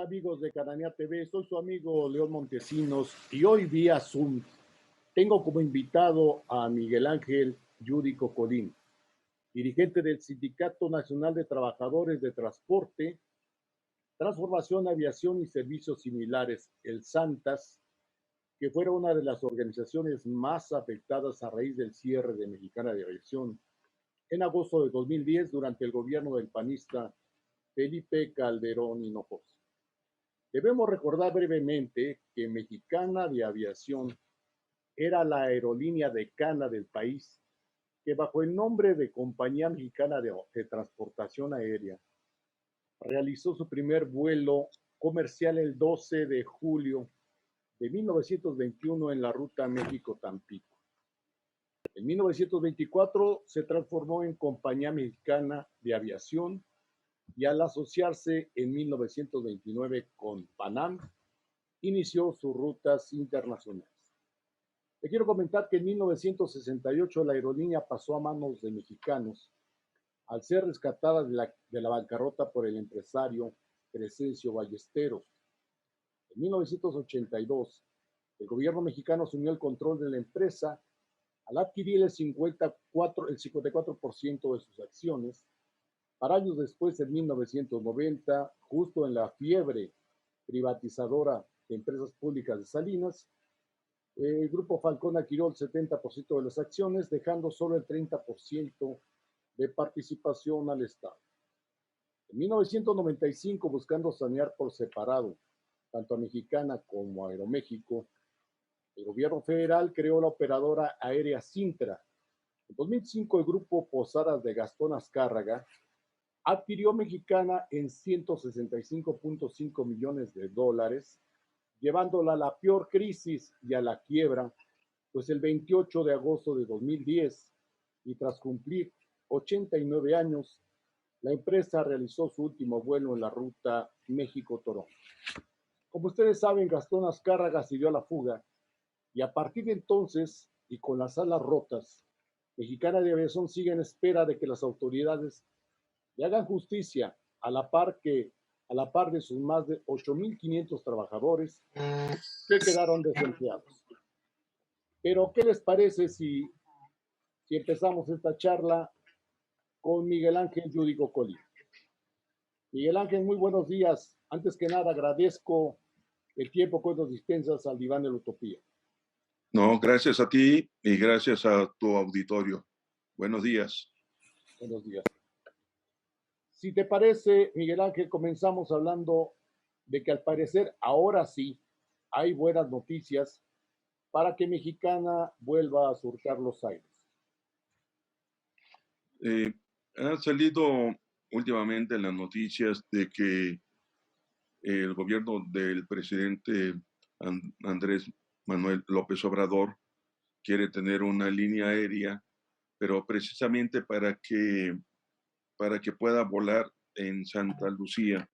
Hola amigos de Cananea TV, soy su amigo León Montesinos y hoy vía Zoom tengo como invitado a Miguel Ángel Yúdico Colín, dirigente del Sindicato Nacional de Trabajadores de Transporte, Transformación, Aviación y Servicios Similares, el SANTAS, que fuera una de las organizaciones más afectadas a raíz del cierre de Mexicana de Aviación en agosto de 2010 durante el gobierno del panista Felipe Calderón Hinojosa. Debemos recordar brevemente que Mexicana de Aviación era la aerolínea decana del país, que bajo el nombre de Compañía Mexicana de Transportación Aérea realizó su primer vuelo comercial el 12 de julio de 1921 en la ruta México-Tampico. En 1924 se transformó en Compañía Mexicana de Aviación y al asociarse en 1929 con Panam, inició sus rutas internacionales. Le quiero comentar que en 1968 la aerolínea pasó a manos de mexicanos al ser rescatada de la bancarrota por el empresario Crescencio Ballesteros. En 1982, el gobierno mexicano asumió el control de la empresa al adquirir el 54% de sus acciones. Para años después, en 1990, justo en la fiebre privatizadora de empresas públicas de Salinas, el Grupo Falcón adquirió el 70% de las acciones, dejando solo el 30% de participación al Estado. En 1995, buscando sanear por separado tanto a Mexicana como a Aeroméxico, el gobierno federal creó la operadora aérea Cintra. En 2005, el Grupo Posadas de Gastón Azcárraga adquirió Mexicana en $165.5 millones, llevándola a la peor crisis y a la quiebra, pues el 28 de agosto de 2010, y tras cumplir 89 años, la empresa realizó su último vuelo en la ruta México-Toronto. Como ustedes saben, Gastón Azcárraga se dio a la fuga y a partir de entonces, y con las alas rotas, Mexicana de Aviación sigue en espera de que las autoridades le hagan justicia a la par de sus más de 8,500 trabajadores que quedaron desempleados. Pero, ¿qué les parece si empezamos esta charla con Miguel Ángel Yúdico Colín? Miguel Ángel, muy buenos días. Antes que nada, agradezco el tiempo que nos dispensas al diván de la utopía. No, gracias a ti y gracias a tu auditorio. Buenos días. Buenos días. Si te parece, Miguel Ángel, comenzamos hablando de que al parecer ahora sí hay buenas noticias para que Mexicana vuelva a surcar los aires. Han salido últimamente las noticias de que el gobierno del presidente Andrés Manuel López Obrador quiere tener una línea aérea, pero precisamente para que pueda volar en Santa Lucía.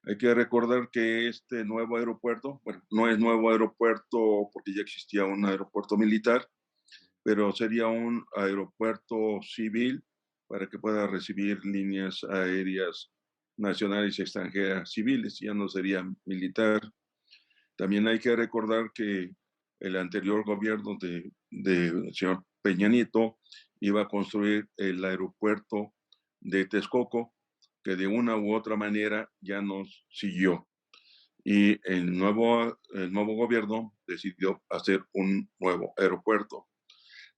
Hay que recordar que este nuevo aeropuerto, bueno, no es nuevo aeropuerto porque ya existía un aeropuerto militar, pero sería un aeropuerto civil para que pueda recibir líneas aéreas nacionales y extranjeras civiles, ya no sería militar. También hay que recordar que el anterior gobierno del señor Peña Nieto iba a construir el aeropuerto de Texcoco, que de una u otra manera ya nos siguió. Y el nuevo gobierno decidió hacer un nuevo aeropuerto.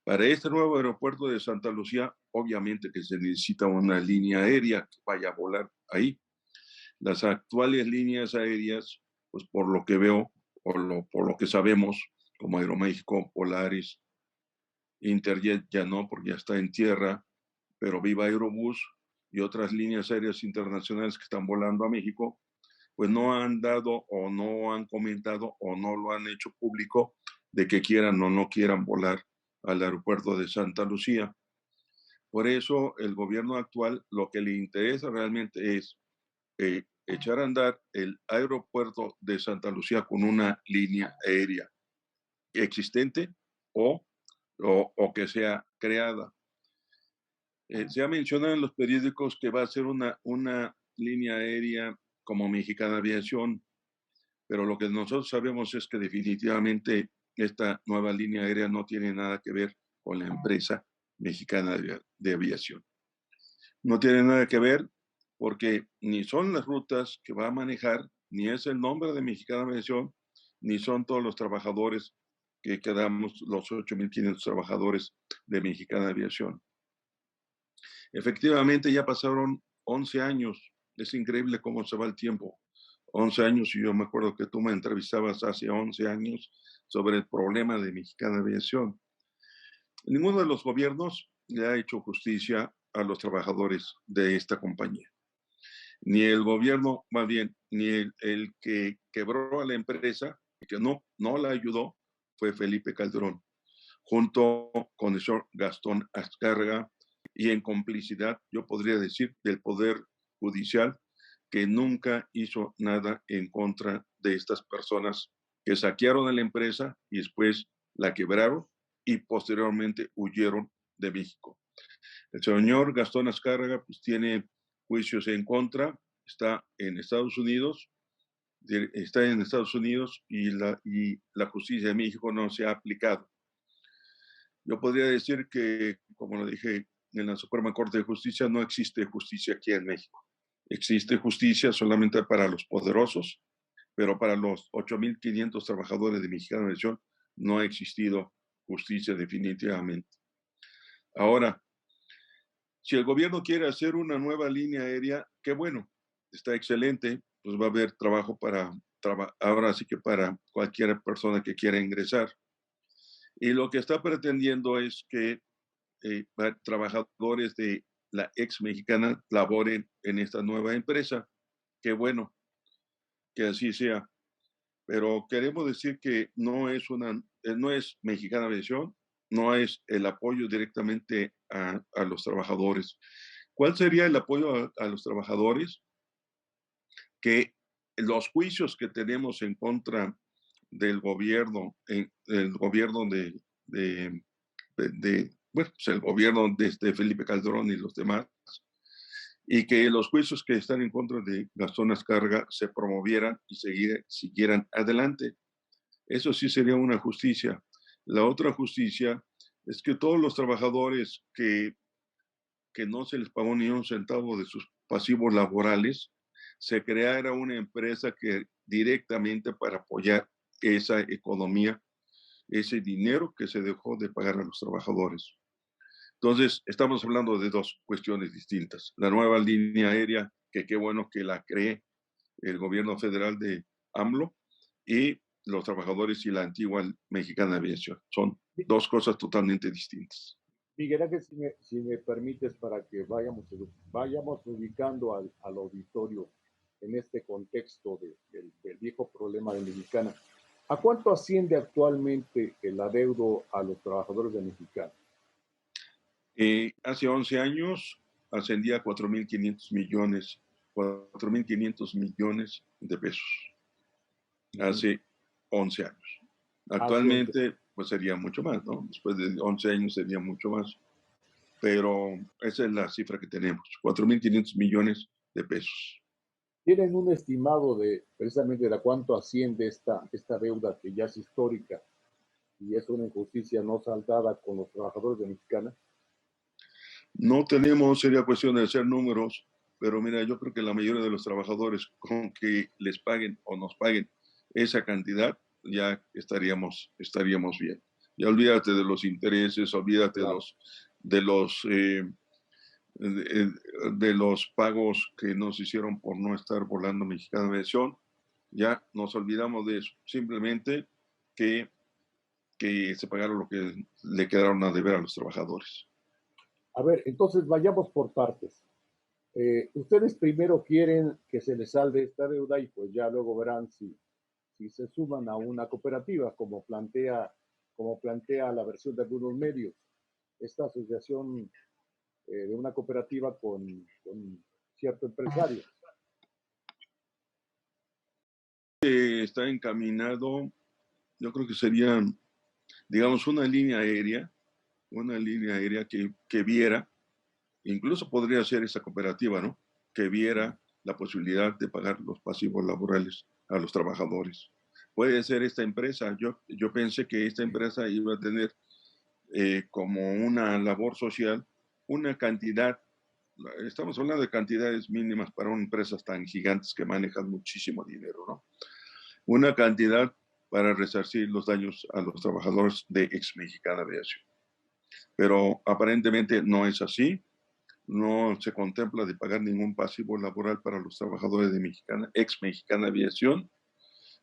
Para este nuevo aeropuerto de Santa Lucía, obviamente que se necesita una línea aérea que vaya a volar ahí. Las actuales líneas aéreas, pues por lo que veo, por lo que sabemos, como Aeroméxico, Polaris, Interjet ya no, porque ya está en tierra, pero Viva Aerobús y otras líneas aéreas internacionales que están volando a México, pues no han dado o no han comentado o no lo han hecho público de que quieran o no quieran volar al aeropuerto de Santa Lucía. Por eso el gobierno actual lo que le interesa realmente es echar a andar el aeropuerto de Santa Lucía con una línea aérea existente o que sea creada. Se ha mencionado en los periódicos que va a ser una línea aérea como Mexicana Aviación, pero lo que nosotros sabemos es que definitivamente esta nueva línea aérea no tiene nada que ver con la empresa Mexicana de Aviación. No tiene nada que ver porque ni son las rutas que va a manejar, ni es el nombre de Mexicana Aviación, ni son todos los trabajadores que quedamos, los 8.500 trabajadores de Mexicana Aviación. Efectivamente, ya pasaron 11 años. Es increíble cómo se va el tiempo. 11 años, y yo me acuerdo que tú me entrevistabas hace 11 años sobre el problema de Mexicana Aviación. Ninguno de los gobiernos le ha hecho justicia a los trabajadores de esta compañía. Ni el gobierno, más bien, ni el que quebró a la empresa, que no la ayudó, fue Felipe Calderón, junto con el señor Gastón Azcárraga, y en complicidad, yo podría decir, del Poder Judicial, que nunca hizo nada en contra de estas personas que saquearon a la empresa y después la quebraron y posteriormente huyeron de México. El señor Gastón Azcárraga pues tiene juicios en contra, está en Estados Unidos, y la justicia de México no se ha aplicado. Yo podría decir que, como lo dije en la Suprema Corte de Justicia, no existe justicia aquí en México. Existe justicia solamente para los poderosos, pero para los 8.500 trabajadores de Mexicana Aviación no ha existido justicia definitivamente. Ahora, si el gobierno quiere hacer una nueva línea aérea, qué bueno, está excelente, pues va a haber trabajo ahora sí que para cualquier persona que quiera ingresar. Y lo que está pretendiendo es que trabajadores de la ex mexicana laboren en esta nueva empresa. Qué bueno que así sea. Pero queremos decir que no es Mexicana Aviación, no es el apoyo directamente a los trabajadores. ¿Cuál sería el apoyo a los trabajadores? Que los juicios que tenemos en contra del gobierno, el gobierno bueno, pues el gobierno de Felipe Calderón y los demás, y que los juicios que están en contra de Gastón Azcárraga se promovieran y siguieran adelante. Eso sí sería una justicia. La otra justicia es que todos los trabajadores que no se les pagó ni un centavo de sus pasivos laborales, se creara una empresa que directamente para apoyar esa economía, ese dinero que se dejó de pagar a los trabajadores. Entonces, estamos hablando de dos cuestiones distintas. La nueva línea aérea, que qué bueno que la cree el gobierno federal de AMLO, y los trabajadores y la antigua Mexicana Aviación. Son dos cosas totalmente distintas. Miguel Ángel, si me permites, para que vayamos ubicando al auditorio en este contexto del viejo problema de Mexicana. ¿A cuánto asciende actualmente el adeudo a los trabajadores de Mexicana? Hace 11 años ascendía a 4.500 millones de pesos. Hace 11 años. Actualmente, pues sería mucho más, ¿no? Después de 11 años sería mucho más. Pero esa es la cifra que tenemos, 4.500 millones de pesos. ¿Tienen un estimado de precisamente de cuánto asciende esta deuda que ya es histórica y es una injusticia no saldada con los trabajadores de Mexicana? No tenemos, sería cuestión de hacer números, pero mira, yo creo que la mayoría de los trabajadores con que les paguen o nos paguen esa cantidad, ya estaríamos bien. Ya olvídate de los intereses, olvídate claro, de los pagos que nos hicieron por no estar volando Mexicana Aviación. Ya nos olvidamos de eso. Simplemente que se pagaron lo que le quedaron a deber a los trabajadores. A ver, entonces vayamos por partes. Ustedes primero quieren que se les salde esta deuda y pues ya luego verán si se suman a una cooperativa, como plantea la versión de algunos medios. Esta asociación de una cooperativa con cierto empresario. Está encaminado, yo creo que sería, digamos, una línea aérea que viera, incluso podría ser esa cooperativa, ¿no? Que viera la posibilidad de pagar los pasivos laborales a los trabajadores. Puede ser esta empresa. Yo pensé que esta empresa iba a tener como una labor social una cantidad, estamos hablando de cantidades mínimas para empresas tan gigantes que manejan muchísimo dinero, ¿no? Una cantidad para resarcir los daños a los trabajadores de Ex Mexicana Aviación. Pero aparentemente no es así. No se contempla de pagar ningún pasivo laboral para los trabajadores de Ex Mexicana Aviación.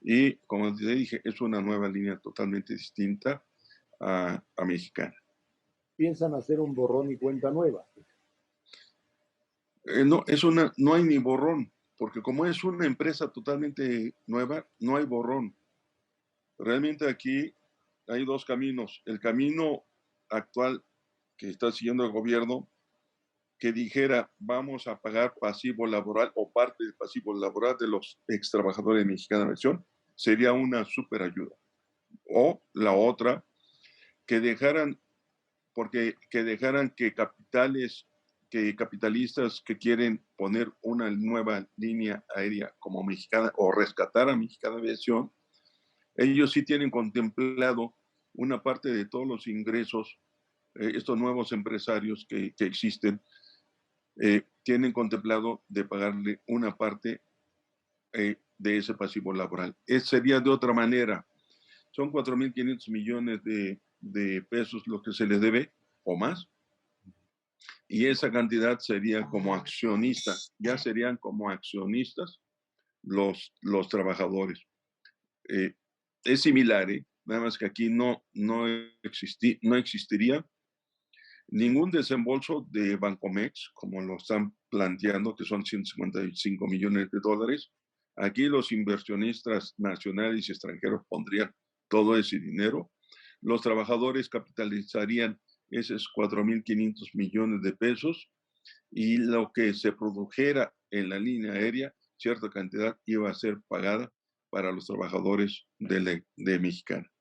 Y como te dije, es una nueva línea totalmente distinta a Mexicana. Piensan hacer un borrón y cuenta nueva. No hay ni borrón, porque como es una empresa totalmente nueva, no hay borrón. Realmente aquí hay dos caminos. El camino actual que está siguiendo el gobierno, que dijera vamos a pagar pasivo laboral o parte del pasivo laboral de los ex trabajadores de Mexicana Aviación, sería una super ayuda. O la otra, que dejaran que capitalistas que quieren poner una nueva línea aérea como Mexicana o rescatar a Mexicana Aviación, ellos sí tienen contemplado una parte de todos los ingresos, estos nuevos empresarios que existen, tienen contemplado de pagarle una parte de ese pasivo laboral. Sería de otra manera. Son 4.500 millones de pesos lo que se les debe, o más, y esa cantidad sería como accionistas, ya serían como accionistas los trabajadores. Es similar, nada más que aquí no existiría ningún desembolso de Bancomex, como lo están planteando, que son 155 millones de dólares. Aquí los inversionistas nacionales y extranjeros pondrían todo ese dinero. Los trabajadores capitalizarían esos 4.500 millones de pesos y lo que se produjera en la línea aérea, cierta cantidad iba a ser pagada para los trabajadores de Mexicana.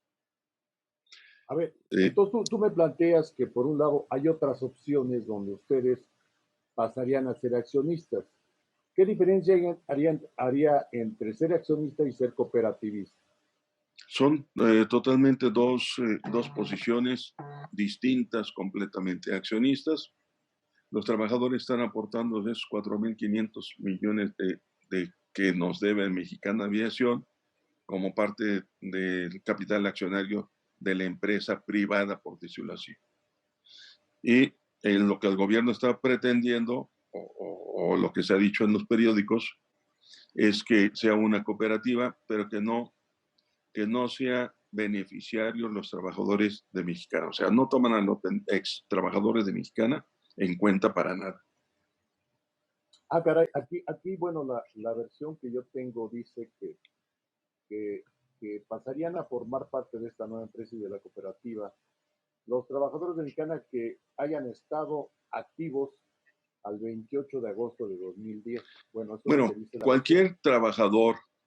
A ver, entonces tú me planteas que por un lado hay otras opciones donde ustedes pasarían a ser accionistas. ¿Qué diferencia haría entre ser accionista y ser cooperativista? Son totalmente dos posiciones distintas, completamente accionistas. Los trabajadores están aportando de esos 4.500 millones de que nos debe Mexicana Aviación como parte del capital accionario de la empresa privada, por decirlo así. Y en lo que el gobierno está pretendiendo, o lo que se ha dicho en los periódicos, es que sea una cooperativa, pero que no sea beneficiarios los trabajadores de Mexicana. O sea, no toman a los ex trabajadores de Mexicana en cuenta para nada. Ah, caray, aquí bueno, la versión que yo tengo dice que pasarían a formar parte de esta nueva empresa y de la cooperativa los trabajadores de Mexicana que hayan estado activos al 28 de agosto de 2010. Bueno, eso es lo que dice la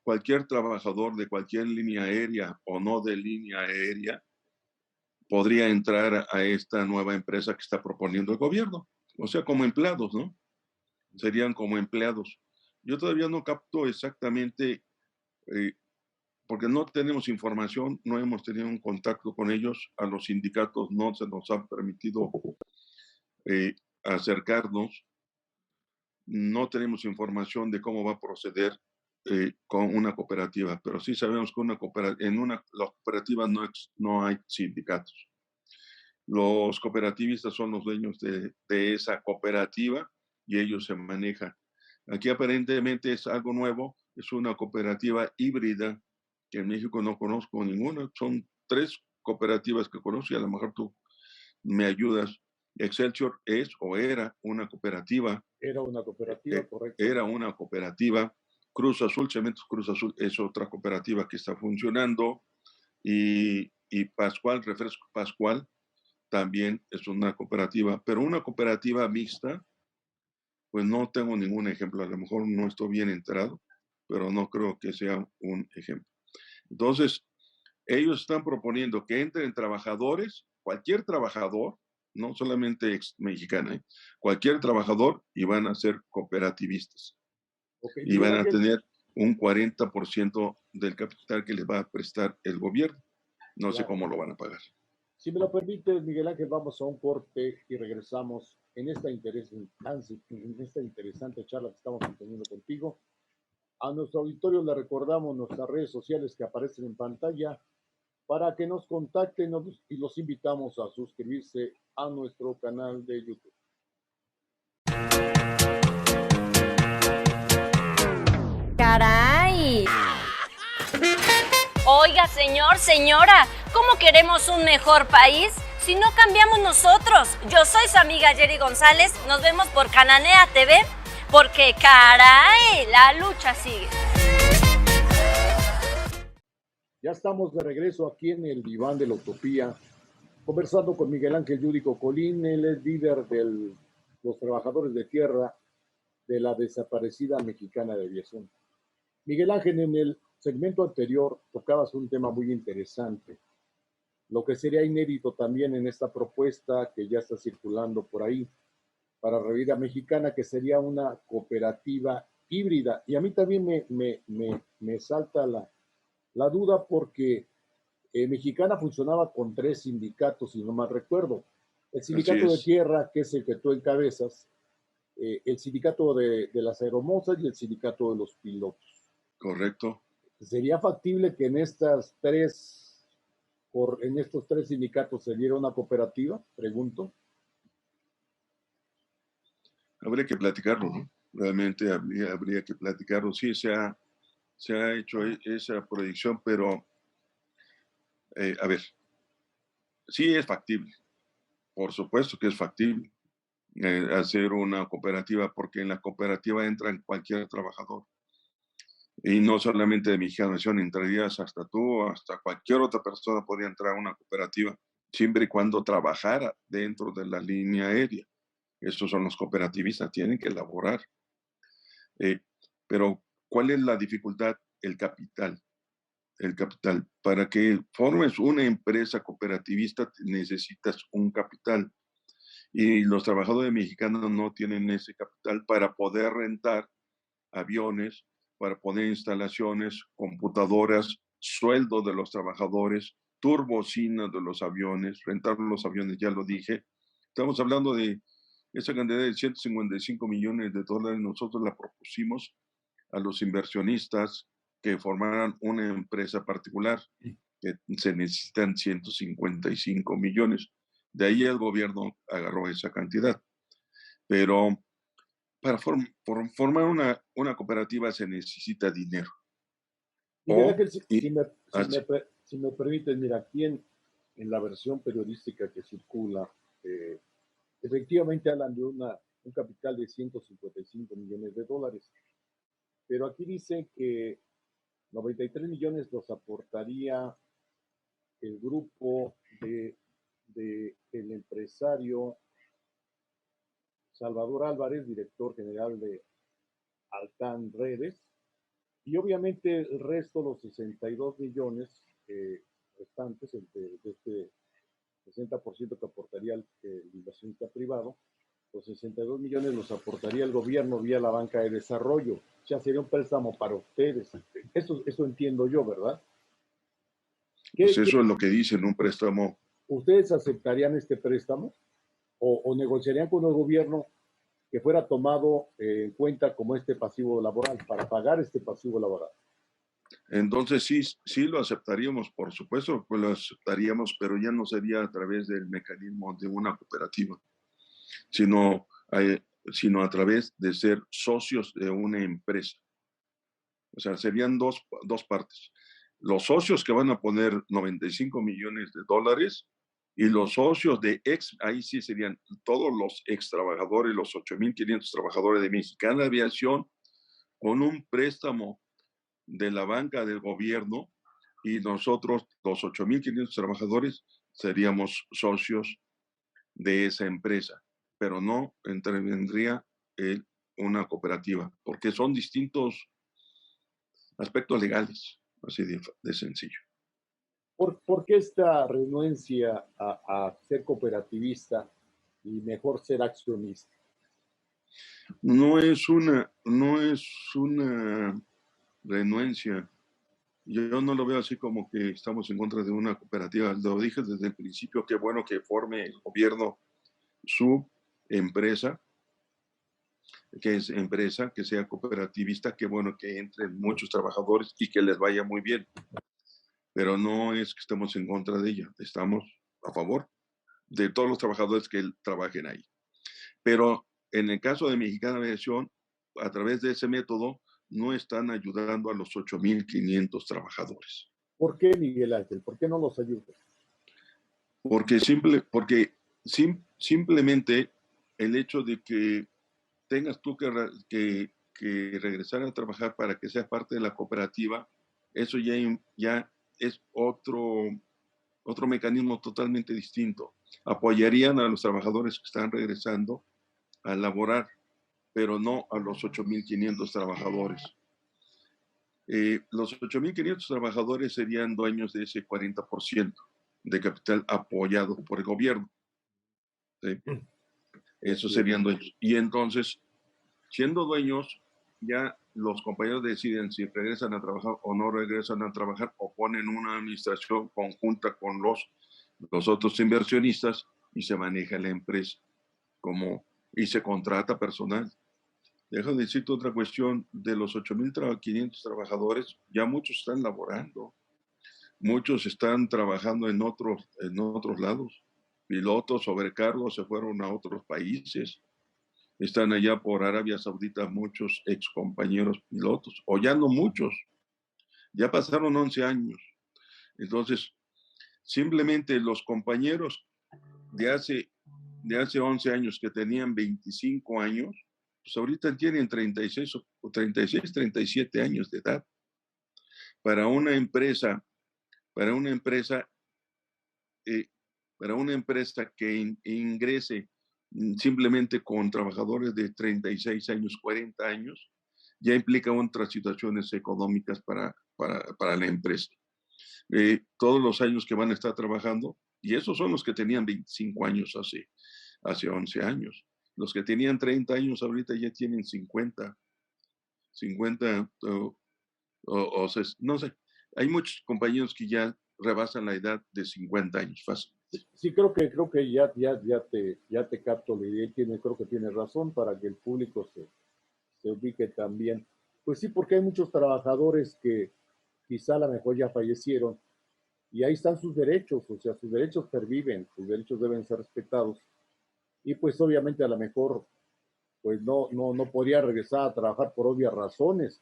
cualquier trabajador de cualquier línea aérea o no de línea aérea podría entrar a esta nueva empresa que está proponiendo el gobierno. O sea, como empleados, ¿no? Serían como empleados. Yo todavía no capto exactamente, porque no tenemos información, no hemos tenido un contacto con ellos, a los sindicatos no se nos ha permitido acercarnos, no tenemos información de cómo va a proceder con una cooperativa, pero sí sabemos que en una cooperativa no hay sindicatos. Los cooperativistas son los dueños de esa cooperativa y ellos se manejan. Aquí aparentemente es algo nuevo, es una cooperativa híbrida que en México no conozco ninguna. Son 3 cooperativas que conozco y a lo mejor tú me ayudas. Excelsior es o era una cooperativa. Era una cooperativa, correcto. Era una cooperativa. Cruz Azul, Cementos Cruz Azul es otra cooperativa que está funcionando. Y Pascual, Refresco Pascual, también es una cooperativa, pero una cooperativa mixta, pues no tengo ningún ejemplo. A lo mejor no estoy bien enterado, pero no creo que sea un ejemplo. Entonces, ellos están proponiendo que entren trabajadores, cualquier trabajador, no solamente ex mexicana, cualquier trabajador, y van a ser cooperativistas. Ok, y Miguel van a Ángel, tener un 40% del capital que les va a prestar el gobierno. No sé claro. cómo lo van a pagar. Si me lo permites, Miguel Ángel, vamos a un corte y regresamos en esta interesante charla que estamos teniendo contigo. A nuestro auditorio le recordamos nuestras redes sociales que aparecen en pantalla para que nos contacten y los invitamos a suscribirse a nuestro canal de YouTube. Caray. Oiga, señor, señora, ¿cómo queremos un mejor país si no cambiamos nosotros? Yo soy su amiga Jerry González, nos vemos por Cananea TV, porque caray, la lucha sigue. Ya estamos de regreso aquí en el Diván de la Utopía, conversando con Miguel Ángel Yúdico Colín. Él es líder de los trabajadores de tierra de la desaparecida Mexicana de Aviación. Miguel Ángel, en el segmento anterior tocabas un tema muy interesante, lo que sería inédito también en esta propuesta que ya está circulando por ahí para Revira Mexicana, que sería una cooperativa híbrida. Y a mí también me salta la duda porque Mexicana funcionaba con 3 sindicatos, si no mal recuerdo. El Así sindicato de es, tierra, que es el que tú encabezas, el sindicato de las aeromosas y el sindicato de los pilotos. correcto. ¿Sería factible que en estos 3 sindicatos se diera una cooperativa? Pregunto. Habría que platicarlo, ¿no? Realmente habría que platicarlo. Sí, se ha hecho esa proyección, pero a ver, sí es factible. Por supuesto que es factible hacer una cooperativa, porque en la cooperativa entran cualquier trabajador. Y no solamente de Mexicana de Aviación, entrarías hasta tú, hasta cualquier otra persona podría entrar a una cooperativa, siempre y cuando trabajara dentro de la línea aérea. Estos son los cooperativistas, tienen que elaborar. Eh, pero, ¿cuál es la dificultad? El capital. El capital. Para que formes una empresa cooperativista necesitas un capital. Y los trabajadores mexicanos no tienen ese capital para poder rentar aviones, para poner instalaciones, computadoras, sueldo de los trabajadores, turbocina de los aviones, rentar los aviones, ya lo dije. Estamos hablando de esa cantidad de 155 millones de dólares. Nosotros la propusimos a los inversionistas que formaran una empresa particular, que se necesitan 155 millones. De ahí el gobierno agarró esa cantidad. Pero para formar una cooperativa se necesita dinero. Miguel O, Ángel, y, así, si me permiten, mira, aquí en la versión periodística que circula, eh, efectivamente hablan de un capital de 155 millones de dólares, pero aquí dice que 93 millones los aportaría el grupo el empresario Salvador Álvarez, director general de Altán Redes, y obviamente el resto, los 62 millones restantes, de este 60% que aportaría el inversionista privado, los 62 millones los aportaría el gobierno vía la banca de desarrollo. O sea, sería un préstamo para ustedes. Eso entiendo yo, ¿verdad? pues ¿Qué, eso es lo que dicen, un préstamo. ¿Ustedes aceptarían este préstamo o negociarían con el gobierno que fuera tomado en cuenta como este pasivo laboral, para pagar este pasivo laboral? Entonces sí lo aceptaríamos, por supuesto, pues lo aceptaríamos, pero ya no sería a través del mecanismo de una cooperativa, sino, sino a través de ser socios de una empresa. O sea, serían dos partes. Los socios que van a poner 95 millones de dólares y los socios ahí sí serían todos los ex trabajadores, los 8,500 trabajadores de Mexicana Aviación, con un préstamo de la banca del gobierno, y nosotros, los 8,500 trabajadores, seríamos socios de esa empresa, pero no intervendría una cooperativa, porque son distintos aspectos legales, así de sencillo. ¿Por qué esta renuencia a ser cooperativista y mejor ser accionista? No es una renuencia. Yo no lo veo así como que estamos en contra de una cooperativa. Lo dije desde el principio, qué bueno que forme el gobierno su empresa, que es empresa, que sea cooperativista, qué bueno que entren muchos trabajadores y que les vaya muy bien. Pero no es que estemos en contra de ella, estamos a favor de todos los trabajadores que trabajen ahí. Pero en el caso de Mexicana Aviación, a través de ese método, no están ayudando a los 8,500 trabajadores. ¿Por qué, Miguel Ángel? ¿Por qué no los ayudas? Porque simplemente el hecho de que tengas tú que regresar a trabajar para que seas parte de la cooperativa, eso ya es otro mecanismo totalmente distinto. Apoyarían a los trabajadores que están regresando a laborar, pero no a los 8,500 trabajadores. Los 8,500 trabajadores serían dueños de ese 40% de capital apoyado por el gobierno. ¿Sí? Esos serían dueños. Y entonces, siendo dueños, ya los compañeros deciden si regresan a trabajar o no regresan a trabajar, o ponen una administración conjunta con los otros inversionistas y se maneja la empresa y se contrata personal. Déjame decirte otra cuestión, de los 8,500 trabajadores, ya muchos están laborando, muchos están trabajando en otros lados. Pilotos, sobrecargos se fueron a otros países, están allá por Arabia Saudita muchos excompañeros pilotos, o ya no muchos, ya pasaron 11 años. Entonces, simplemente los compañeros de hace 11 años que tenían 25 años, pues ahorita tienen 36, 37 años de edad. Para una empresa que ingrese simplemente con trabajadores de 36 años, 40 años, ya implica otras situaciones económicas para la empresa. Todos los años que van a estar trabajando, y esos son los que tenían 25 años hace 11 años. Los que tenían 30 años ahorita ya tienen 50 no sé. Hay muchos compañeros que ya rebasan la edad de 50 años fácil. Sí, creo que ya te capto la idea, creo que tienes razón para que el público se ubique también. Pues sí, porque hay muchos trabajadores que quizá a lo mejor ya fallecieron y ahí están sus derechos, o sea, sus derechos perviven, sus derechos deben ser respetados. Y pues obviamente a lo mejor pues no podría regresar a trabajar por obvias razones,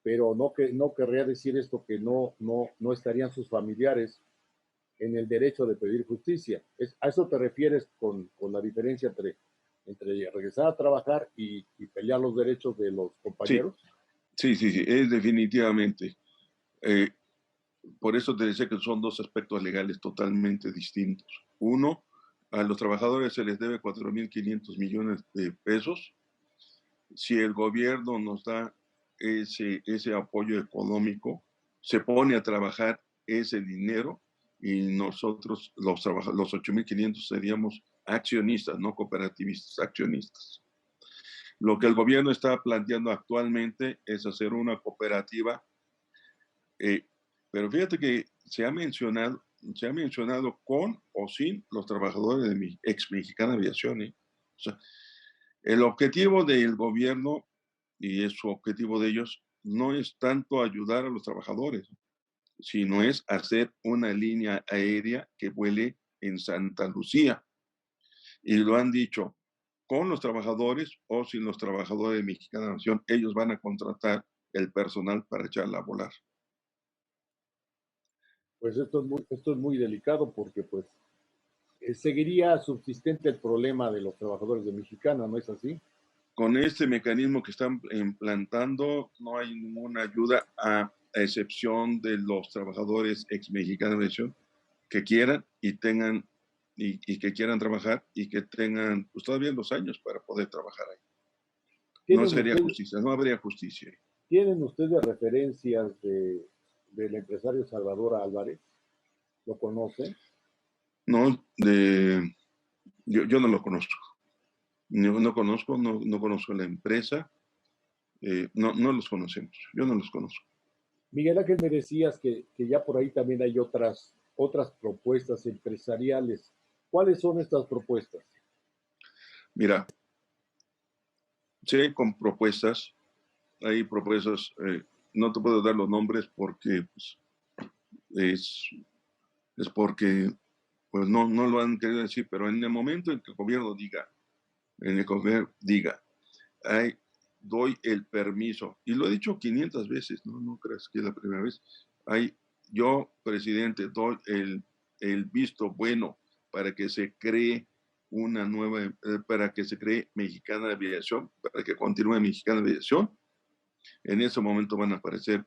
pero no querría decir esto que no estarían sus familiares en el derecho de pedir justicia. ¿A eso te refieres con la diferencia entre regresar a trabajar y pelear los derechos de los compañeros? Sí, es definitivamente. Por eso te decía que son dos aspectos legales totalmente distintos. Uno, a los trabajadores se les debe 4,500 millones de pesos. Si el gobierno nos da ese apoyo económico, se pone a trabajar ese dinero y nosotros, los 8,500 seríamos accionistas, no cooperativistas, accionistas. Lo que el gobierno está planteando actualmente es hacer una cooperativa, pero fíjate que se ha mencionado con o sin los trabajadores de ex Mexicana Aviación. O sea, el objetivo del gobierno y es su objetivo de ellos no es tanto ayudar a los trabajadores, sino es hacer una línea aérea que vuele en Santa Lucía. Y lo han dicho, con los trabajadores o sin los trabajadores de Mexicana Aviación, ellos van a contratar el personal para echarla a volar. Pues esto es muy delicado porque pues seguiría subsistente el problema de los trabajadores de Mexicana, ¿no es así? Con este mecanismo que están implantando no hay ninguna ayuda a excepción de los trabajadores ex Mexicana Aviación que quieran y tengan y que quieran trabajar y que tengan pues, todavía los años para poder trabajar ahí. No sería justicia, no habría justicia. ¿Tienen ustedes referencias del empresario Salvador Álvarez? ¿Lo conocen? No, yo no lo conozco. No conozco, no conozco la empresa, no los conocemos, yo no los conozco. Miguel Ángel, me decías que ya por ahí también hay otras propuestas empresariales. ¿Cuáles son estas propuestas? Mira, sí, con propuestas, hay propuestas, no te puedo dar los nombres porque pues, es porque pues no lo han querido decir, pero en el momento en que el gobierno diga, doy el permiso, y lo he dicho 500 veces, no creas que es la primera vez, yo, presidente, doy el visto bueno para que se cree una nueva, para que se cree Mexicana de Aviación, para que continúe Mexicana de Aviación. En ese momento van a aparecer,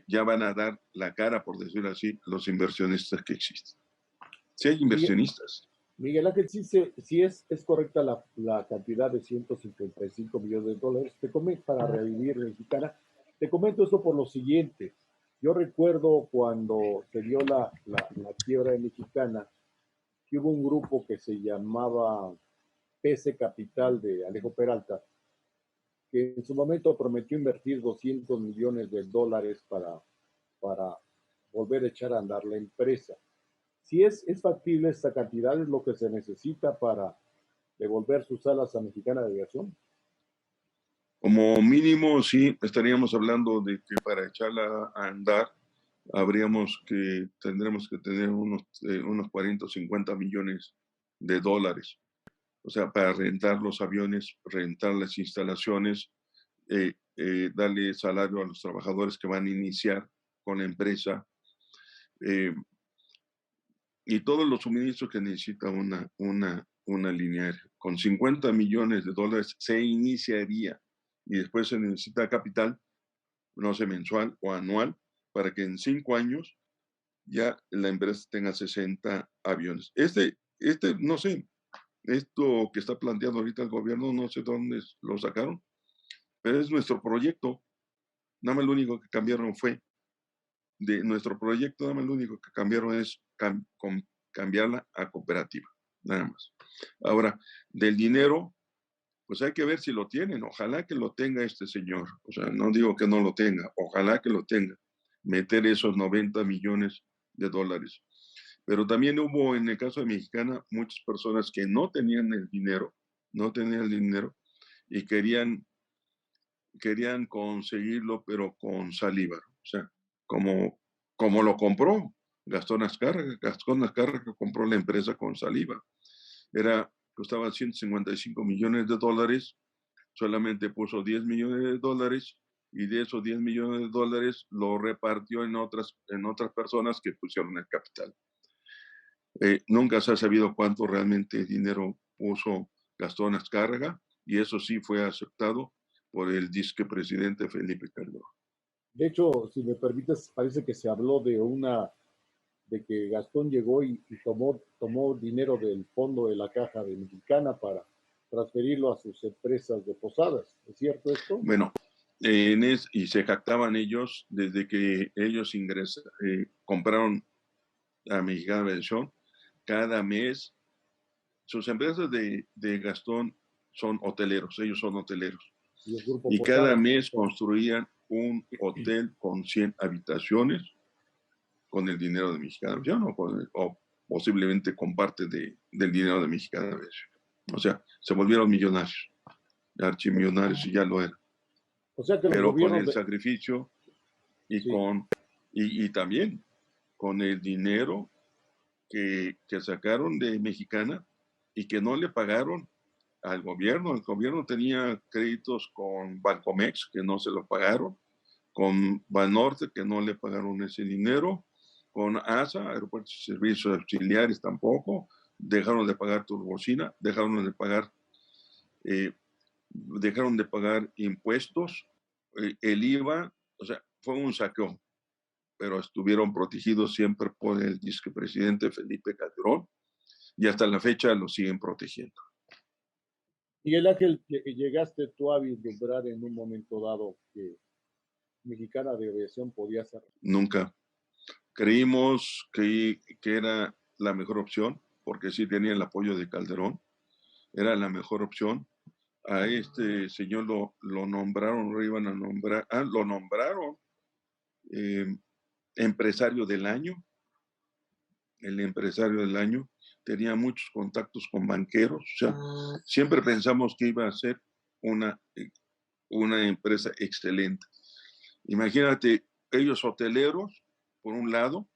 ya van a dar la cara, por decirlo así, los inversionistas que existen. Sí hay inversionistas. Miguel Ángel, sí es correcta la cantidad de 155 millones de dólares. Te comento, para revivir Mexicana, te comento esto por lo siguiente. Yo recuerdo cuando se dio la quiebra de Mexicana, que hubo un grupo que se llamaba PC Capital de Alejo Peralta, que en su momento prometió invertir 200 millones de dólares para volver a echar a andar la empresa. Si es factible esta cantidad, es lo que se necesita para devolver sus alas a Mexicana de Aviación. Como mínimo, sí, estaríamos hablando de que para echarla a andar, tendremos que tener unos 40 o 50 millones de dólares. O sea, para rentar los aviones, rentar las instalaciones, darle salario a los trabajadores que van a iniciar con la empresa, y todos los suministros que necesita una línea aérea. Con 50 millones de dólares se iniciaría, y después se necesita capital, no sé, mensual o anual, para que en 5 años ya la empresa tenga 60 aviones. No sé, esto que está planteando ahorita el gobierno, no sé dónde lo sacaron, pero es nuestro proyecto. Nada más lo único que cambiaron fue, de nuestro proyecto, nada más lo único que cambiaron es cambiarla a cooperativa, nada más. Ahora, del dinero, pues hay que ver si lo tienen. Ojalá que lo tenga este señor. O sea, no digo que no lo tenga, ojalá que lo tenga. Meter esos 90 millones de dólares. Pero también hubo, en el caso de Mexicana, muchas personas que no tenían el dinero, y querían conseguirlo, pero con saliva. O sea, como lo compró Gastón Azcárraga. Gastón Azcárraga compró la empresa con saliva. Costaba 155 millones de dólares, solamente puso 10 millones de dólares, y de esos 10 millones de dólares lo repartió en otras personas que pusieron el capital. Nunca se ha sabido cuánto realmente dinero puso Gastón Azcárraga, y eso sí fue aceptado por el disque presidente Felipe Calderón. De hecho, si me permites, parece que se habló de que Gastón llegó y tomó dinero del fondo de la caja de Mexicana para transferirlo a sus empresas de posadas. ¿Es cierto esto? Bueno, y se jactaban ellos desde que ellos compraron a Mexicana de Aviación. Cada mes, sus empresas de Gastón son hoteleros, ellos son hoteleros. Y cada mes construían un hotel con 100 habitaciones con el dinero de Mexicana de Aviación, o posiblemente con parte del dinero de Mexicana de Aviación. O sea, se volvieron millonarios, archimillonarios, y ya lo eran. O sea que pero con el sacrificio y, sí, y también con el dinero que sacaron de Mexicana y que no le pagaron al gobierno. El gobierno tenía créditos con Bancomex que no se lo pagaron, con Banorte que no le pagaron ese dinero, con ASA, Aeropuertos y Servicios Auxiliares, tampoco. Dejaron de pagar turbocina, dejaron de pagar impuestos, el IVA. O sea, fue un saqueo, pero estuvieron protegidos siempre por el disque presidente Felipe Calderón, y hasta la fecha lo siguen protegiendo. Miguel Ángel, ¿llegaste tú a vislumbrar en un momento dado que Mexicana de Aviación podía ser? Nunca. Creímos que era la mejor opción, porque sí tenía el apoyo de Calderón, era la mejor opción. A este señor lo nombraron, lo iban a nombrar, lo nombraron empresario del año. El empresario del año tenía muchos contactos con banqueros, o sea, siempre pensamos que iba a ser una empresa excelente. Imagínate, ellos hoteleros, por un lado,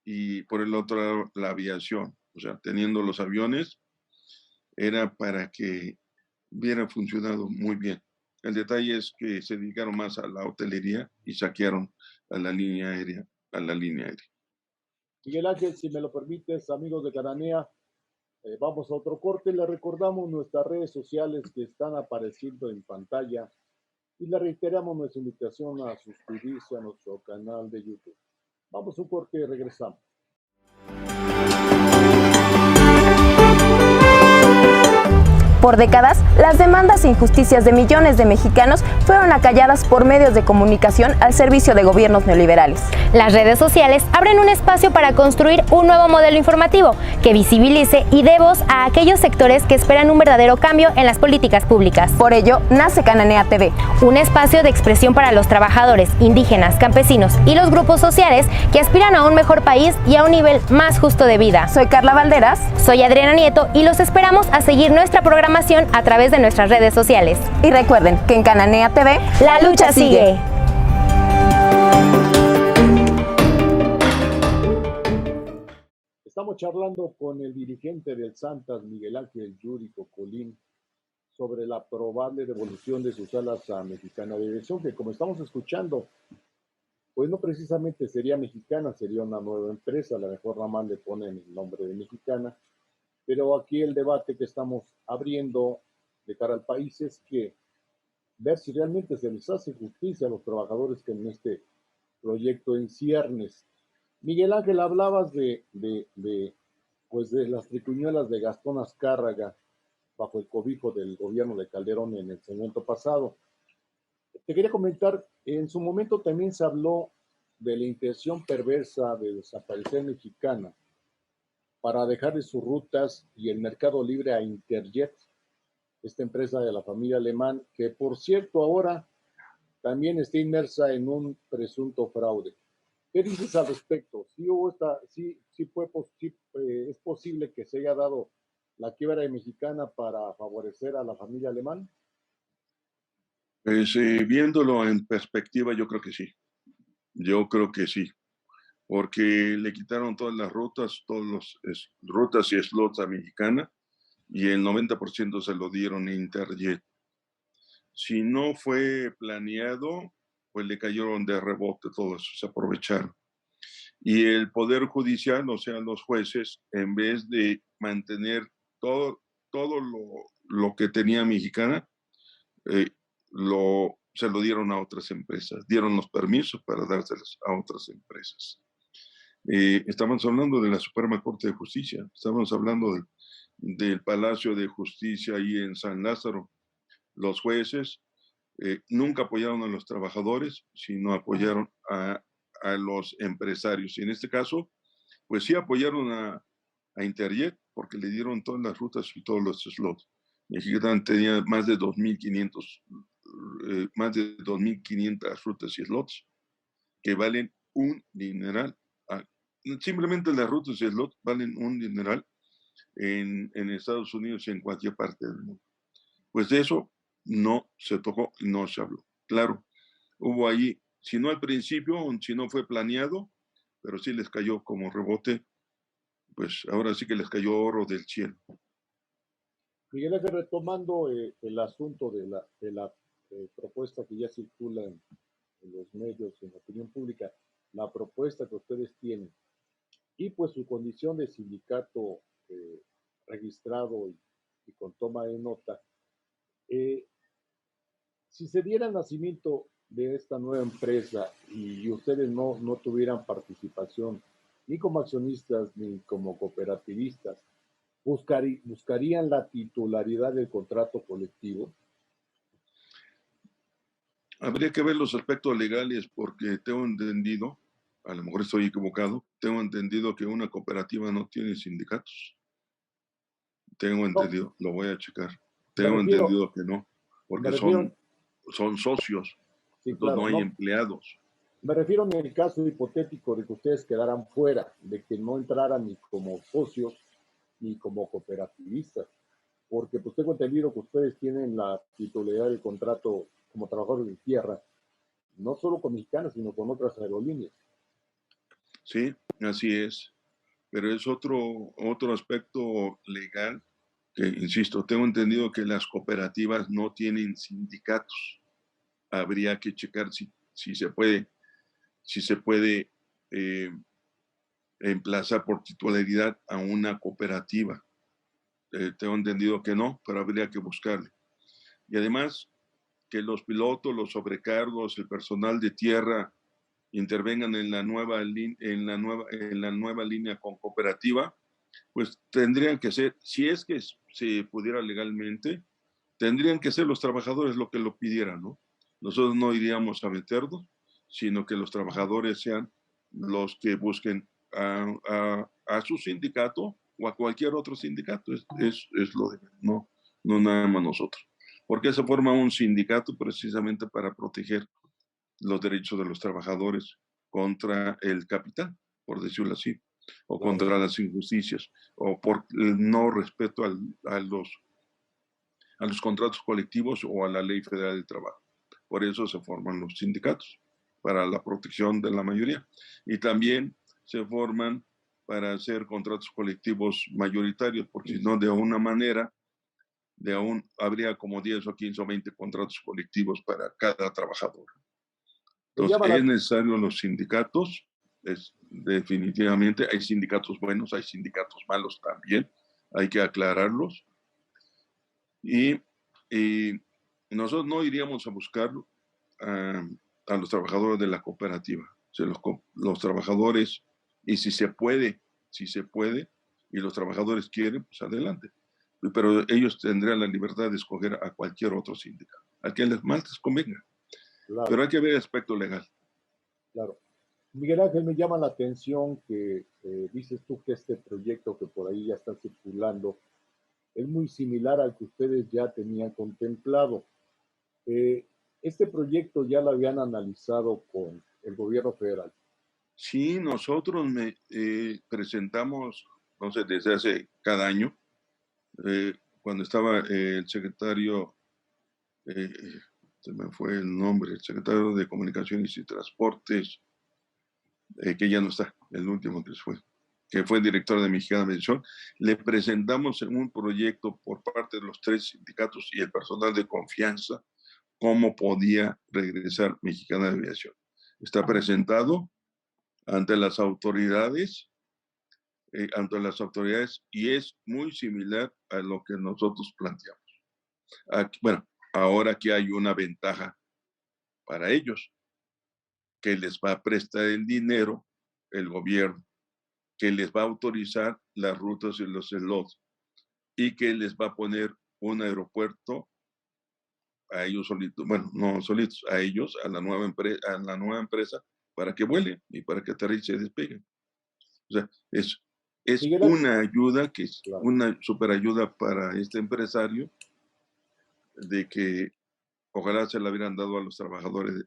y por el otro lado, la aviación. O sea, teniendo los aviones, era para que hubiera funcionado muy bien. El detalle es que se dedicaron más a la hotelería y saquearon a la línea aérea. Miguel Ángel, si me lo permites, amigos de Cananea, vamos a otro corte. Les recordamos nuestras redes sociales que están apareciendo en pantalla y le reiteramos nuestra invitación a suscribirse a nuestro canal de YouTube. Vamos a un corte y regresamos. Por décadas, las demandas e injusticias de millones de mexicanos fueron acalladas por medios de comunicación al servicio de gobiernos neoliberales. Las redes sociales abren un espacio para construir un nuevo modelo informativo que visibilice y dé voz a aquellos sectores que esperan un verdadero cambio en las políticas públicas. Por ello, nace Cananea TV, un espacio de expresión para los trabajadores, indígenas, campesinos y los grupos sociales que aspiran a un mejor país y a un nivel más justo de vida. Soy Carla Valderas. Soy Adriana Nieto y los esperamos a seguir nuestra programación a través de nuestras redes sociales. Y recuerden que en Cananea TV, la lucha sigue. Estamos charlando con el dirigente del Santas, Miguel Ángel Yuri Cocolín, sobre la probable devolución de sus alas a Mexicana de Aviación, que como estamos escuchando, pues no precisamente sería mexicana, sería una nueva empresa, a lo mejor nada más le ponen el nombre de Mexicana. Pero aquí el debate que estamos abriendo de cara al país es que ver si realmente se les hace justicia a los trabajadores que en este proyecto en ciernes. Miguel Ángel, hablabas de las triquiñuelas de Gastón Azcárraga bajo el cobijo del gobierno de Calderón en el segmento pasado. Te quería comentar, en su momento también se habló de la intención perversa de desaparecer Mexicana para dejarle sus rutas y el mercado libre a Interjet, esta empresa de la familia Alemán, que por cierto ahora también está inmersa en un presunto fraude. ¿Qué dices al respecto? ¿Es posible que se haya dado la quiebra de Mexicana para favorecer a la familia Alemán? Pues viéndolo en perspectiva, yo creo que sí. Porque le quitaron todas las rutas, rutas y slots a Mexicana, y el 90% se lo dieron a Interjet. Si no fue planeado, pues le cayeron de rebote todo eso, se aprovecharon. Y el Poder Judicial, o sea, los jueces, en vez de mantener todo lo que tenía Mexicana, se lo dieron a otras empresas, dieron los permisos para dárselos a otras empresas. Estamos hablando de la Suprema Corte de Justicia, estamos hablando del Palacio de Justicia ahí en San Lázaro. Los jueces nunca apoyaron a los trabajadores, sino apoyaron a los empresarios. Y en este caso, pues sí apoyaron a Interjet porque le dieron todas las rutas y todos los slots. Mexicana tenía más de 2.500 rutas y slots que valen un dineral. Simplemente las rutas y slots valen un dineral en Estados Unidos y en cualquier parte del mundo. Pues de eso no se tocó, no se habló. Claro, hubo ahí, si no al principio, si no fue planeado, pero sí les cayó como rebote, pues ahora sí que les cayó oro del cielo. Miguel Ángel, retomando el asunto de la propuesta que ya circula en los medios, en la opinión pública, la propuesta que ustedes tienen, y pues su condición de sindicato registrado y con toma de nota, si se diera el nacimiento de esta nueva empresa y ustedes no tuvieran participación ni como accionistas ni como cooperativistas, ¿buscarían la titularidad del contrato colectivo? Habría que ver los aspectos legales porque tengo entendido, a lo mejor estoy equivocado, tengo entendido que una cooperativa no tiene sindicatos. Tengo No, entendido, lo voy a checar. me Tengo refiero, entendido que no, me porque refiero, son socios, sí, entonces no claro, hay no. empleados. Me refiero en el caso hipotético de que ustedes quedaran fuera, de que no entraran ni como socios ni como cooperativistas, porque pues tengo entendido que ustedes tienen la titularidad del contrato como trabajadores de tierra, no solo con Mexicanas, sino con otras aerolíneas. Sí, así es, pero es otro aspecto legal que, insisto, tengo entendido que las cooperativas no tienen sindicatos. Habría que checar si se puede eh, emplazar por titularidad a una cooperativa. Tengo entendido que no, pero habría que buscarle. Y además, que los pilotos, los sobrecargos, el personal de tierra intervengan en la nueva línea con cooperativa, pues tendrían que ser, si es que se pudiera legalmente, tendrían que ser los trabajadores lo que lo pidieran, ¿no? Nosotros no iríamos a meternos, sino que los trabajadores sean los que busquen a su sindicato o a cualquier otro sindicato. Es lo de, no nada más nosotros. ¿Por qué se forma un sindicato? Precisamente para proteger los derechos de los trabajadores contra el capital, por decirlo así, o Claro. contra las injusticias, o por el no respeto a los contratos colectivos o a la Ley Federal del Trabajo. Por eso se forman los sindicatos, para la protección de la mayoría. Y también se forman para hacer contratos colectivos mayoritarios, porque si no, de una manera, habría como 10 o 15 o 20 contratos colectivos para cada trabajador. Entonces, es necesario los sindicatos, definitivamente, hay sindicatos buenos, hay sindicatos malos también, hay que aclararlos. Y nosotros no iríamos a buscar a los trabajadores de la cooperativa. O sea, los trabajadores, y si se puede, y los trabajadores quieren, pues adelante. Pero ellos tendrían la libertad de escoger a cualquier otro sindicato, al que más les convenga. Claro. Pero hay que ver el aspecto legal. Claro. Miguel Ángel, me llama la atención que dices tú que este proyecto que por ahí ya está circulando es muy similar al que ustedes ya tenían contemplado. Este proyecto ya lo habían analizado con el gobierno federal. Sí, nosotros presentamos, no sé, desde hace cada año, cuando estaba el secretario, se me fue el nombre, el secretario de Comunicaciones y Transportes, que ya no está, el último que fue director de Mexicana de Aviación, le presentamos en un proyecto por parte de los 3 sindicatos y el personal de confianza cómo podía regresar Mexicana de Aviación. Está presentado ante las autoridades y es muy similar a lo que nosotros planteamos. Bueno, ahora que hay una ventaja para ellos, que les va a prestar el dinero el gobierno, que les va a autorizar las rutas y los slots y que les va a poner un aeropuerto a ellos solitos, bueno, no solitos, a ellos, a la nueva empresa para que vuelen y para que aterrice y despeguen. O sea, es una ayuda, que es claro, una super ayuda para este empresario, de que ojalá se la hubieran dado a los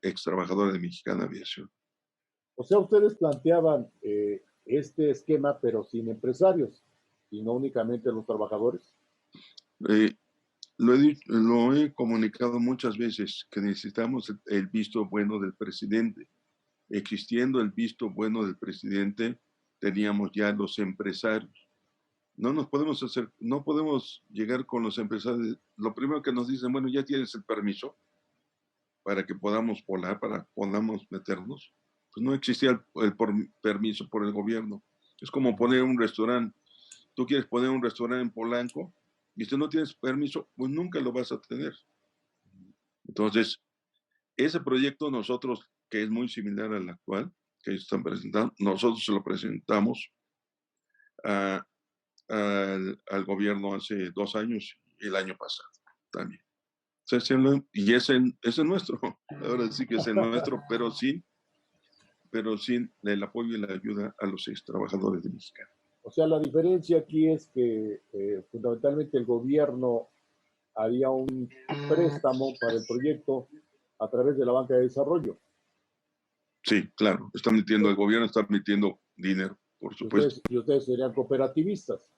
ex trabajadores de Mexicana Aviación. O sea, ustedes planteaban este esquema, pero sin empresarios, y no únicamente los trabajadores. Lo he comunicado muchas veces, que necesitamos el visto bueno del presidente. Existiendo el visto bueno del presidente, teníamos ya los empresarios. No podemos llegar con los empresarios. Lo primero que nos dicen, bueno, ya tienes el permiso para que podamos volar, para que podamos meternos. Pues no existía el permiso por el gobierno. Es como poner un restaurante. Tú quieres poner un restaurante en Polanco y si no tienes permiso, pues nunca lo vas a tener. Entonces, ese proyecto nosotros, que es muy similar al actual, que ellos están presentando, nosotros se lo presentamos al gobierno hace 2 años y el año pasado también. Y ese es nuestro, ahora sí que es el nuestro, pero sin el apoyo y la ayuda a los ex trabajadores de Mexicana. O sea, la diferencia aquí es que fundamentalmente el gobierno haría un préstamo para el proyecto a través de la banca de desarrollo. Sí, claro, el gobierno está metiendo dinero, por supuesto. Y ustedes serían cooperativistas.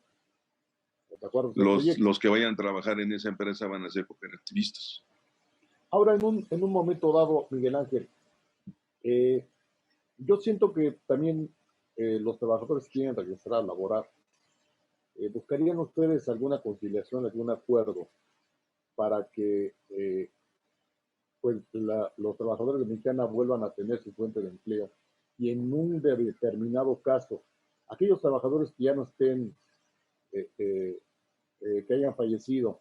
¿De acuerdo? Los que vayan a trabajar en esa empresa van a ser cooperativistas. Ahora, en un momento dado, Miguel Ángel, yo siento que también los trabajadores quieren regresar a laborar. ¿Buscarían ustedes alguna conciliación, algún acuerdo para que pues los trabajadores de Mexicana vuelvan a tener su fuente de empleo? Y en un determinado caso, aquellos trabajadores que ya no estén, que hayan fallecido,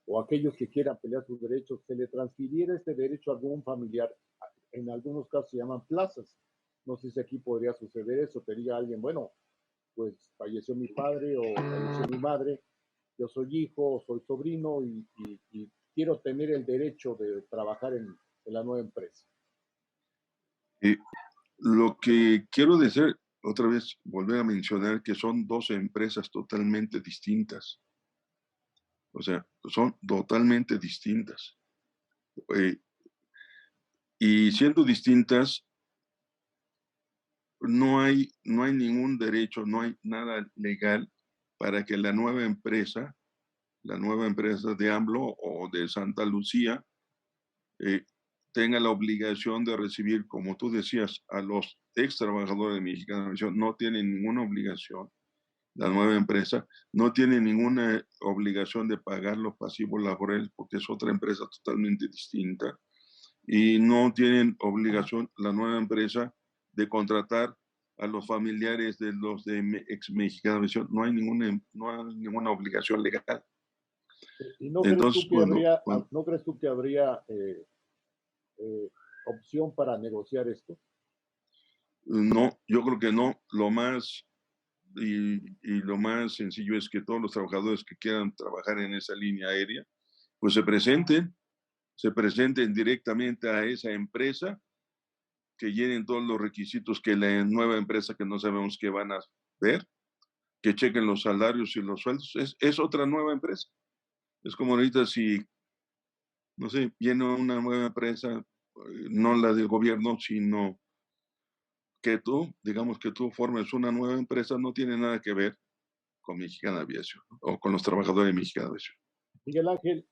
o aquellos que quieran pelear sus derechos, se le transfiriera este derecho a algún familiar. En algunos casos se llaman plazas. No sé si aquí podría suceder eso. Te diga alguien, bueno, pues falleció mi padre o falleció mi madre, yo soy hijo o soy sobrino y quiero tener el derecho de trabajar en la nueva empresa. Lo que quiero decir, otra vez, volver a mencionar que son dos empresas totalmente distintas. O sea, son totalmente distintas. Y siendo distintas, no hay ningún derecho, no hay nada legal para que la nueva empresa de AMLO o de Santa Lucía, tenga la obligación de recibir, como tú decías, a los ex trabajadores de Mexicana de Aviación. No tienen ninguna obligación. La nueva empresa no tiene ninguna obligación de pagar los pasivos laborales porque es otra empresa totalmente distinta. Y no tienen obligación la nueva empresa de contratar a los familiares de los de ex Mexicana de Aviación. No hay ninguna obligación legal. ¿Y no crees tú que habría opción para negociar esto? No, yo creo que no. Lo más sencillo es que todos los trabajadores que quieran trabajar en esa línea aérea, pues se presenten directamente a esa empresa, que llenen todos los requisitos que la nueva empresa, que no sabemos qué van a ver, que chequen los salarios y los sueldos. Es otra nueva empresa. Es como ahorita si, no sé, viene una nueva empresa, no la del gobierno, sino que digamos que tú formes una nueva empresa, no tiene nada que ver con Mexicana de Aviación o con los trabajadores de Mexicana de Aviación. Miguel Ángel,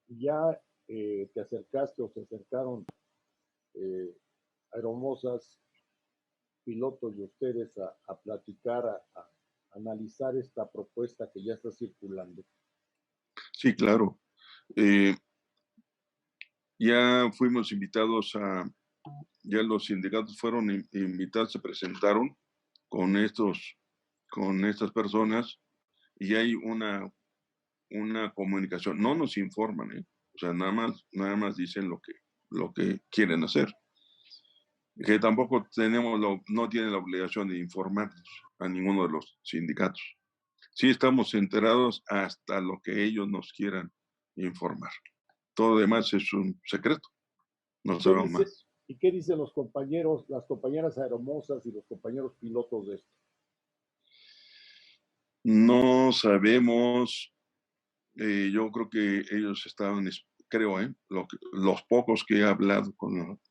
ya te acercaste o se acercaron aeromosas, pilotos y ustedes a platicar, a analizar esta propuesta que ya está circulando. Sí, claro. Ya fuimos invitados ya los sindicatos fueron invitados, se presentaron con estas personas y hay una comunicación. No nos informan, o sea, nada más dicen lo que quieren hacer. Que tampoco no tienen la obligación de informarnos a ninguno de los sindicatos. Sí estamos enterados hasta lo que ellos nos quieran informar. Todo lo demás es un secreto. No sabemos más. ¿Y qué dicen los compañeros, las compañeras aeromosas y los compañeros pilotos de esto? No sabemos. Yo creo que ellos estaban, los pocos que he hablado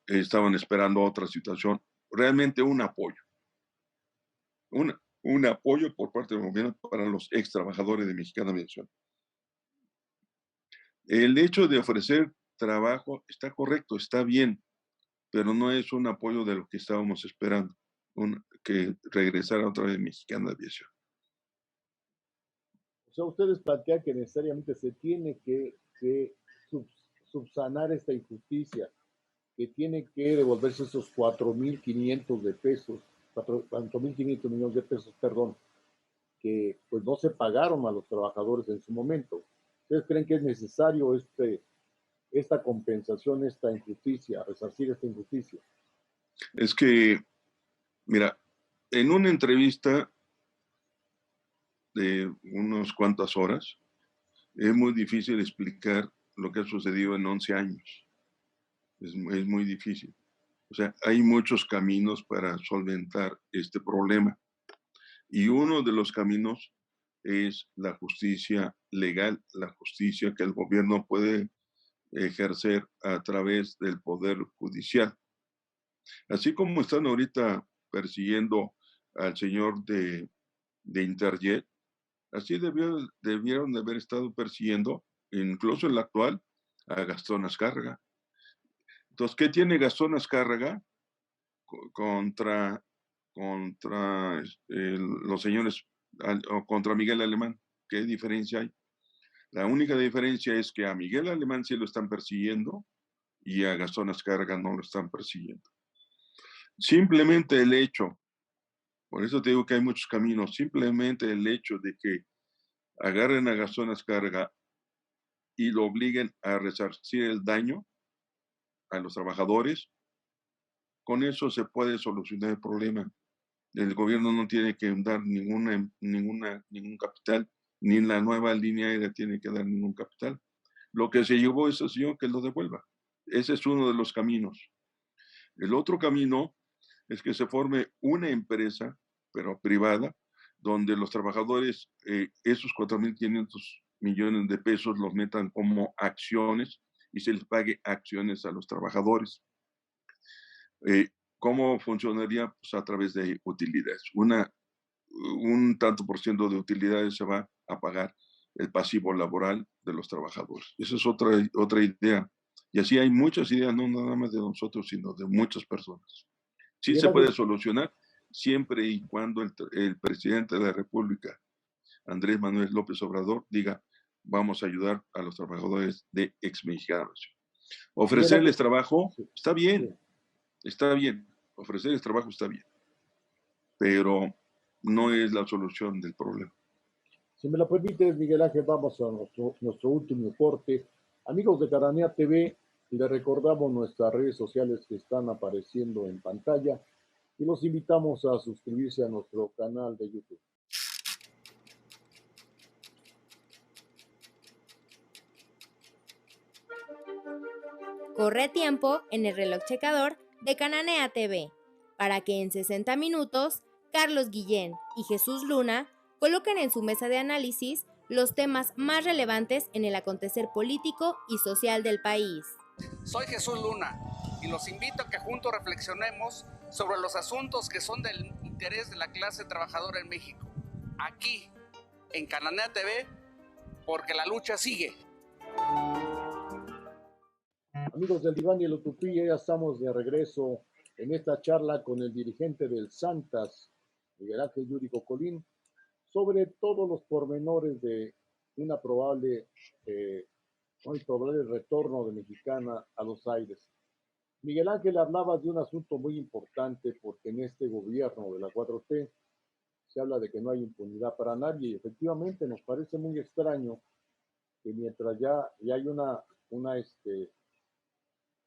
estaban esperando otra situación. Realmente un apoyo. Un apoyo por parte del gobierno para los ex trabajadores de Mexicana de Aviación. El hecho de ofrecer trabajo está correcto, está bien, pero no es un apoyo de lo que estábamos esperando, que regresara otra vez Mexicana de Aviación. O sea, ustedes plantean que necesariamente se tiene que subsanar esta injusticia, que tiene que devolverse esos 4.500 de pesos, 4.500 millones de pesos, perdón, que pues no se pagaron a los trabajadores en su momento. ¿Ustedes creen que es necesario esta compensación, esta injusticia, resarcir esta injusticia? Es que, mira, en una entrevista de unas cuantas horas, es muy difícil explicar lo que ha sucedido en 11 años. Es muy difícil. O sea, hay muchos caminos para solventar este problema. Y uno de los caminos es la justicia legal, la justicia que el gobierno puede ejercer a través del Poder Judicial. Así como están ahorita persiguiendo al señor de Interjet, así debieron de haber estado persiguiendo, incluso en la actual, a Gastón Azcárraga. Entonces, ¿qué tiene Gastón Azcárraga contra los señores, o contra Miguel Alemán? ¿Qué diferencia hay? La única diferencia es que a Miguel Alemán sí lo están persiguiendo y a Gastón Azcárraga no lo están persiguiendo. Simplemente el hecho, por eso te digo que hay muchos caminos, simplemente el hecho de que agarren a Gastón Azcárraga y lo obliguen a resarcir el daño a los trabajadores, con eso se puede solucionar el problema. El gobierno no tiene que dar ningún capital, ni la nueva línea aérea tiene que dar ningún capital. Lo que se llevó ese señor, que lo devuelva. Ese es uno de los caminos. El otro camino es que se forme una empresa, pero privada, donde los trabajadores, esos 4.500 millones de pesos los metan como acciones y se les pague acciones a los trabajadores. ¿Cómo funcionaría? Pues a través de utilidades. Un tanto por ciento de utilidades se va a pagar el pasivo laboral de los trabajadores. Esa es otra idea. Y así hay muchas ideas, no nada más de nosotros, sino de muchas personas. Sí se puede solucionar siempre y cuando el presidente de la República, Andrés Manuel López Obrador, diga, vamos a ayudar a los trabajadores de exmexicanos. Ofrecerles trabajo, está bien, ofrecerles trabajo está bien, pero no es la solución del problema. Si me lo permites, Miguel Ángel, vamos a nuestro último corte. Amigos de Cananea TV, les recordamos nuestras redes sociales que están apareciendo en pantalla y los invitamos a suscribirse a nuestro canal de YouTube. Corre tiempo en el reloj checador de Cananea TV para que en 60 minutos Carlos Guillén y Jesús Luna coloquen en su mesa de análisis los temas más relevantes en el acontecer político y social del país. Soy Jesús Luna y los invito a que juntos reflexionemos sobre los asuntos que son del interés de la clase trabajadora en México. Aquí, en Cananea TV, porque la lucha sigue. Amigos del Diván y el Utopía, ya estamos de regreso en esta charla con el dirigente del Santas, Miguel Ángel Yurico Colín, sobre todos los pormenores de un probable retorno de Mexicana a los aires. Miguel Ángel hablaba de un asunto muy importante porque en este gobierno de la 4T se habla de que no hay impunidad para nadie y efectivamente nos parece muy extraño que mientras ya hay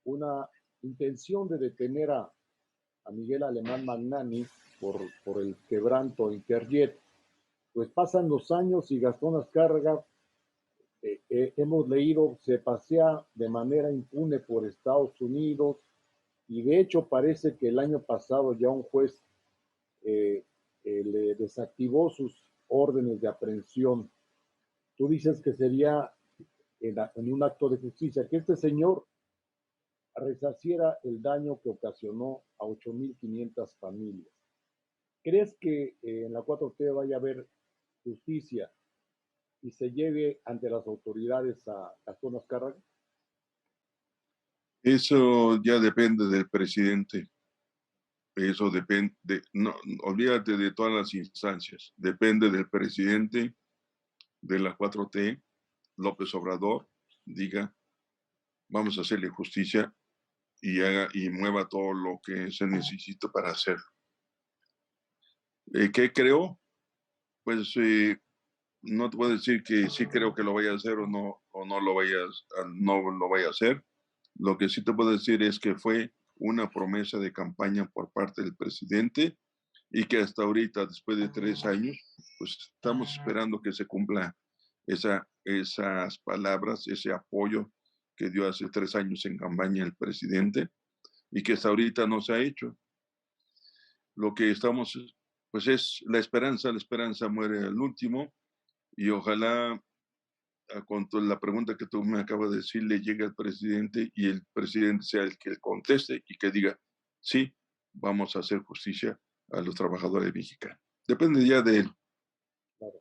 una intención de detener a Miguel Alemán Magnani por el quebranto Interjet, pues pasan los años y Gastón Azcárraga, hemos leído, se pasea de manera impune por Estados Unidos y de hecho parece que el año pasado ya un juez le desactivó sus órdenes de aprehensión. Tú dices que sería en un acto de justicia que este señor resarciera el daño que ocasionó a 8.500 familias. ¿Crees que en la 4T vaya a haber justicia y se lleve ante las autoridades a Gastón Azcárraga? Eso ya depende del presidente. Eso depende, no, olvídate de todas las instancias. Depende del presidente de la 4T, López Obrador, diga, vamos a hacerle justicia y haga y mueva todo lo que se necesita para hacerlo. ¿Qué creo? Pues no te puedo decir que sí creo que lo vaya a hacer o no lo vaya a hacer. Lo que sí te puedo decir es que fue una promesa de campaña por parte del presidente y que hasta ahorita, después de 3 años, pues estamos esperando que se cumpla esas palabras, ese apoyo que dio hace 3 años en campaña el presidente y que hasta ahorita no se ha hecho. Lo que estamos pues es la esperanza muere al último, y ojalá con la pregunta que tú me acabas de decir le llegue al presidente y el presidente sea el que conteste y que diga, sí, vamos a hacer justicia a los trabajadores mexicanos. Depende ya de él. Claro.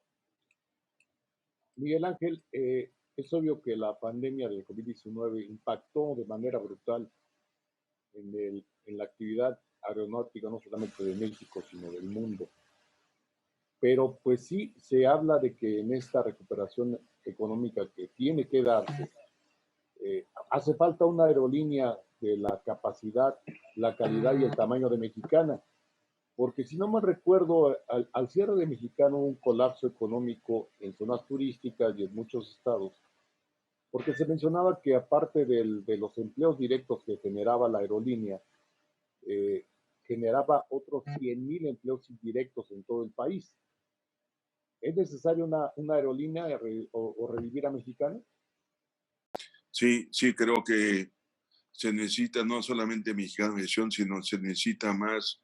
Miguel Ángel, es obvio que la pandemia del COVID-19 impactó de manera brutal en la actividad aeronáutica, no solamente de México, sino del mundo. Pero pues sí, se habla de que en esta recuperación económica que tiene que darse, hace falta una aerolínea de la capacidad, la calidad y el tamaño de Mexicana, porque si no me recuerdo, al cierre de Mexicano hubo un colapso económico en zonas turísticas y en muchos estados, porque se mencionaba que aparte de los empleos directos que generaba la aerolínea, eh, generaba otros 100,000 empleos indirectos en todo el país. ¿Es necesaria una aerolínea o revivir a Mexicana? Sí, sí, creo que se necesita no solamente Mexicana Aviación, sino se necesita más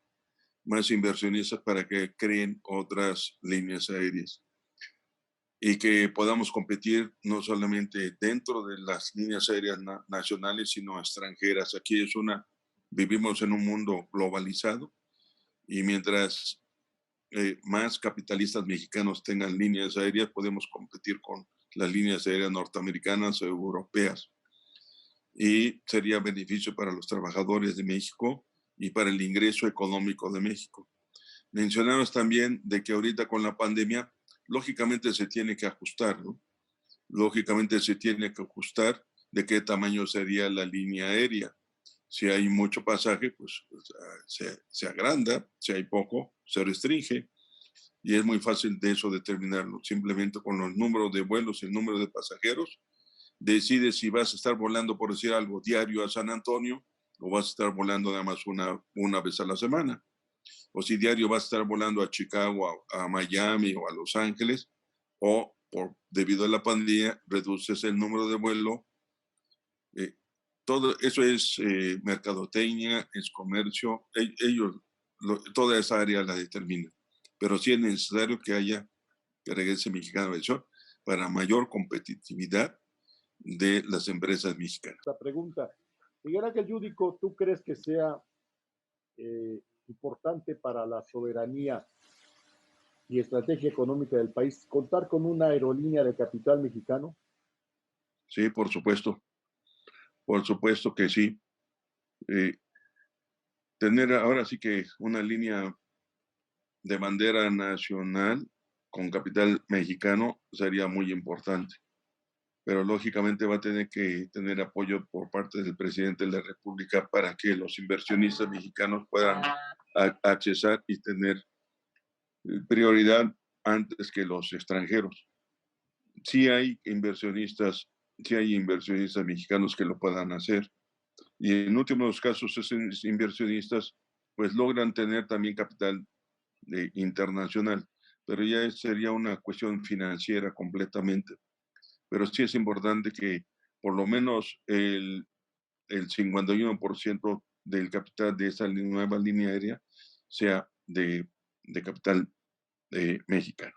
inversionistas para que creen otras líneas aéreas y que podamos competir no solamente dentro de las líneas aéreas nacionales, sino extranjeras. Aquí vivimos en un mundo globalizado y mientras más capitalistas mexicanos tengan líneas aéreas, podemos competir con las líneas aéreas norteamericanas o europeas. Y sería beneficio para los trabajadores de México y para el ingreso económico de México. Mencionamos también de que ahorita con la pandemia, lógicamente se tiene que ajustar, ¿no? Lógicamente se tiene que ajustar de qué tamaño sería la línea aérea. Si hay mucho pasaje, pues se agranda, si hay poco, se restringe. Y es muy fácil de eso determinarlo. Simplemente con los números de vuelos y el número de pasajeros, decides si vas a estar volando, por decir algo, diario a San Antonio o vas a estar volando nada más una vez a la semana. O si diario vas a estar volando a Chicago, a Miami o a Los Ángeles, o debido a la pandemia reduces el número de vuelo. Todo eso es mercadotecnia, es comercio, ellos, toda esa área la determinan. Pero sí es necesario que regrese Mexicana Aviación para mayor competitividad de las empresas mexicanas. La pregunta, Miguel Ángel Yudico, ¿tú crees que sea importante para la soberanía y estrategia económica del país contar con una aerolínea de capital mexicano? Sí, por supuesto que sí. Tener ahora sí que una línea de bandera nacional con capital mexicano sería muy importante, pero lógicamente va a tener que tener apoyo por parte del presidente de la República para que los inversionistas mexicanos puedan accesar y tener prioridad antes que los extranjeros. Sí hay inversionistas mexicanos que lo puedan hacer, y en últimos casos esos inversionistas pues logran tener también capital internacional, pero ya sería una cuestión financiera completamente. Pero sí es importante que por lo menos el 51% del capital de esa nueva línea aérea sea de capital mexicano.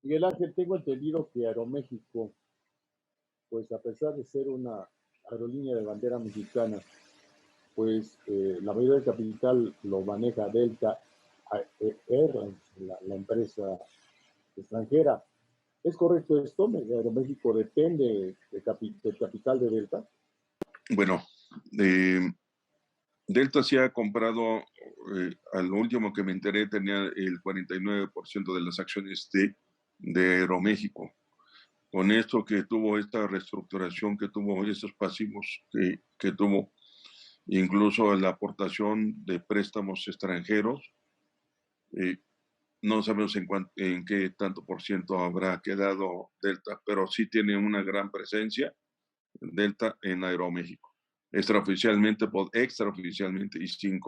Miguel Ángel, tengo entendido que Aeroméxico, pues a pesar de ser una aerolínea de bandera mexicana, pues la mayoría del capital lo maneja Delta Airlines, la empresa extranjera. ¿Es correcto esto? ¿Aeroméxico depende del capital de Delta? Bueno, Delta sí ha comprado, a lo último que me enteré, tenía el 49% de las acciones de Aeroméxico. Con esto que tuvo esta reestructuración, que tuvo estos pasivos que tuvo, incluso la aportación de préstamos extranjeros, no sabemos en qué tanto por ciento habrá quedado Delta, pero sí tiene una gran presencia Delta en Aeroméxico. Extraoficialmente y sin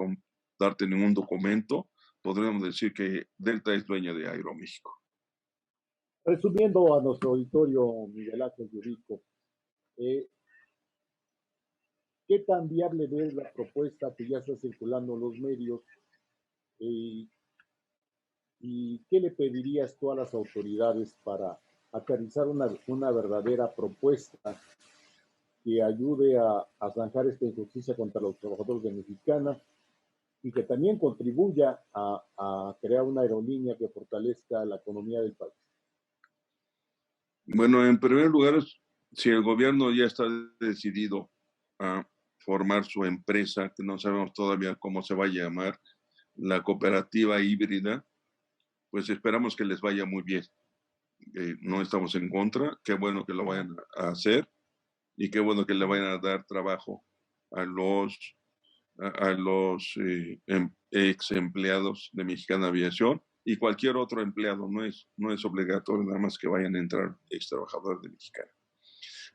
darte ningún documento, podríamos decir que Delta es dueña de Aeroméxico. Resumiendo a nuestro auditorio, Miguel Ángel Yudico, ¿qué tan viable es la propuesta que ya está circulando en los medios? ¿Y qué le pedirías tú a las autoridades para aterrizar una verdadera propuesta que ayude a zanjar esta injusticia contra los trabajadores de Mexicana y que también contribuya a crear una aerolínea que fortalezca la economía del país? Bueno, en primer lugar, si el gobierno ya está decidido a formar su empresa, que no sabemos todavía cómo se va a llamar, la cooperativa híbrida, pues esperamos que les vaya muy bien. No estamos en contra, qué bueno que lo vayan a hacer y qué bueno que le vayan a dar trabajo a los ex empleados de Mexicana Aviación y cualquier otro empleado. No es obligatorio nada más que vayan a entrar ex trabajadores de Mexicana.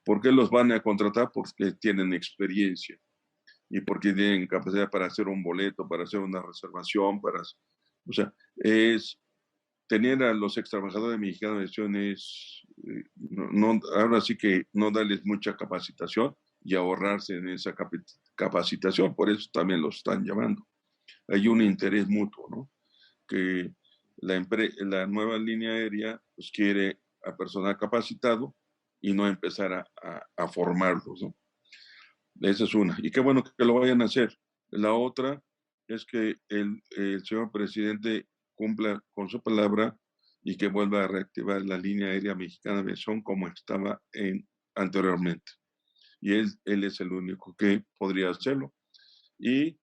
¿Por qué los van a contratar? Porque tienen experiencia y porque tienen capacidad para hacer un boleto, para hacer una reservación, o sea, es tener a los ex trabajadores de Mexicana Aviación ahora sí que no darles mucha capacitación y ahorrarse en esa capacitación, por eso también los están llamando. Hay un interés mutuo, ¿no? Que la nueva línea aérea pues quiere a personal capacitado y no empezar a formarlos, ¿no? Esa es una. Y qué bueno que lo vayan a hacer. La otra es que el señor presidente cumpla con su palabra y que vuelva a reactivar la línea aérea Mexicana Aviación como estaba anteriormente. Y él es el único que podría hacerlo. Y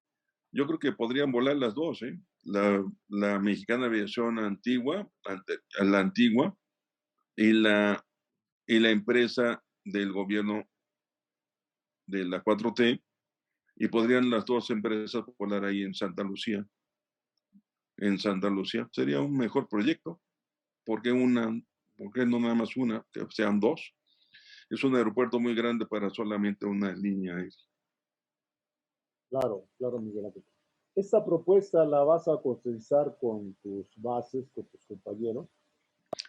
yo creo que podrían volar las dos, ¿eh? La Mexicana Aviación antigua, la antigua, y la empresa del gobierno de la 4T, y podrían las dos empresas volar ahí en Santa Lucía. En Santa Lucía sería un mejor proyecto. ¿Por qué no nada más una? Que sean dos. Es un aeropuerto muy grande para solamente una línea aérea. Claro, claro, Miguel Ángel. ¿Esta propuesta la vas a consensar con tus bases, con tus compañeros?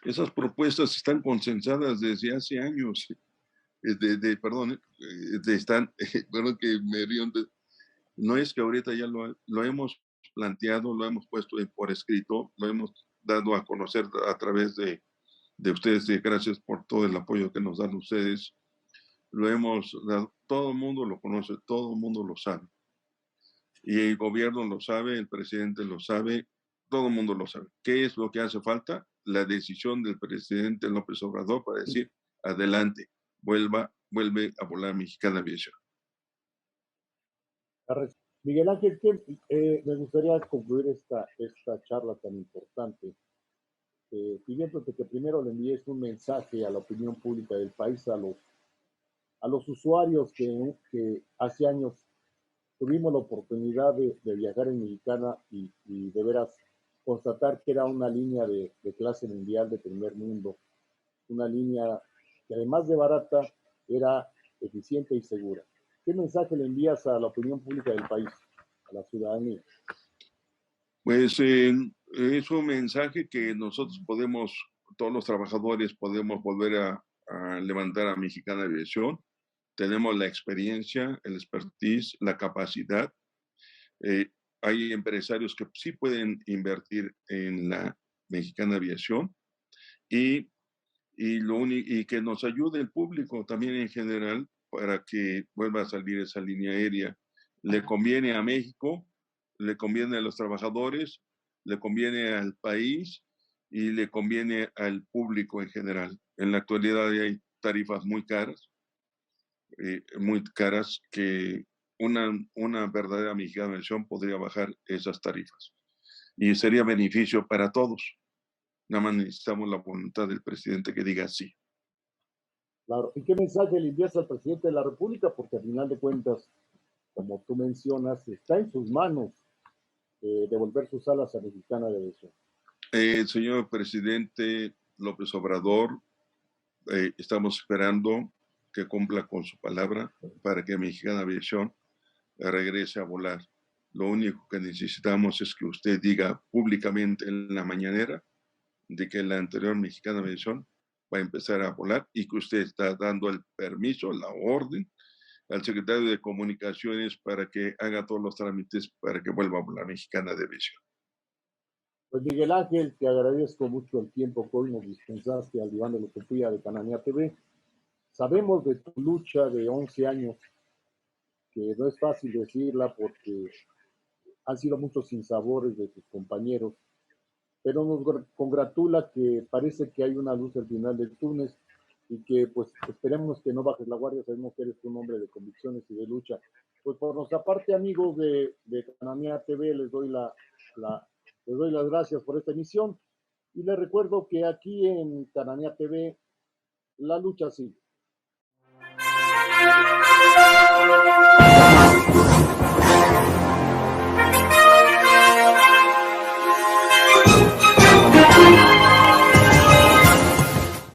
Esas propuestas están consensadas desde hace años. Perdón, que me río. No es que ahorita ya lo hemos planteado, lo hemos puesto por escrito, lo hemos dado a conocer a través de ustedes. Gracias por todo el apoyo que nos dan ustedes. Lo hemos dado, todo el mundo lo conoce, todo el mundo lo sabe. Y el gobierno lo sabe, el presidente lo sabe, todo el mundo lo sabe. ¿Qué es lo que hace falta? La decisión del presidente López Obrador para decir, adelante, vuelve a volar Mexicana Aviación. Miguel Ángel, me gustaría concluir esta charla tan importante, pidiéndote que primero le envíes un mensaje a la opinión pública del país, a los usuarios que hace años tuvimos la oportunidad de viajar en Mexicana y de veras constatar que era una línea de clase mundial de primer mundo, una línea que además de barata era eficiente y segura. ¿Qué mensaje le envías a la opinión pública del país, a la ciudadanía? Pues es un mensaje que nosotros todos los trabajadores podemos volver a levantar a Mexicana Aviación. Tenemos la experiencia, el expertise, la capacidad. Hay empresarios que sí pueden invertir en la Mexicana Aviación y que nos ayude el público también en general para que vuelva a salir esa línea aérea. Le conviene a México, le conviene a los trabajadores, le conviene al país y le conviene al público en general. En la actualidad hay tarifas muy caras que una verdadera Mexicana Aviación podría bajar esas tarifas y sería beneficio para todos. Nada más necesitamos la voluntad del presidente que diga sí. Claro. ¿Y qué mensaje le envías al presidente de la República? Porque al final de cuentas, como tú mencionas, está en sus manos devolver sus alas a Mexicana de Aviación. El señor presidente López Obrador, estamos esperando que cumpla con su palabra para que Mexicana Aviación regrese a volar. Lo único que necesitamos es que usted diga públicamente en la mañanera de que la anterior Mexicana Aviación va a empezar a volar y que usted está dando el permiso, la orden al secretario de Comunicaciones para que haga todos los trámites para que vuelva a volar Mexicana de Aviación. Pues Miguel Ángel, te agradezco mucho el tiempo que hoy nos dispensaste al diván de Lotopía de Cananea TV. Sabemos de tu lucha de 11 años, que no es fácil decirla porque han sido muchos sinsabores de tus compañeros, pero nos congratula que parece que hay una luz al final del túnel y que pues esperemos que no bajes la guardia, sabemos que eres un hombre de convicciones y de lucha. Pues por nuestra parte, amigos de Cananea TV, les doy las gracias por esta emisión y les recuerdo que aquí en Cananea TV la lucha sigue.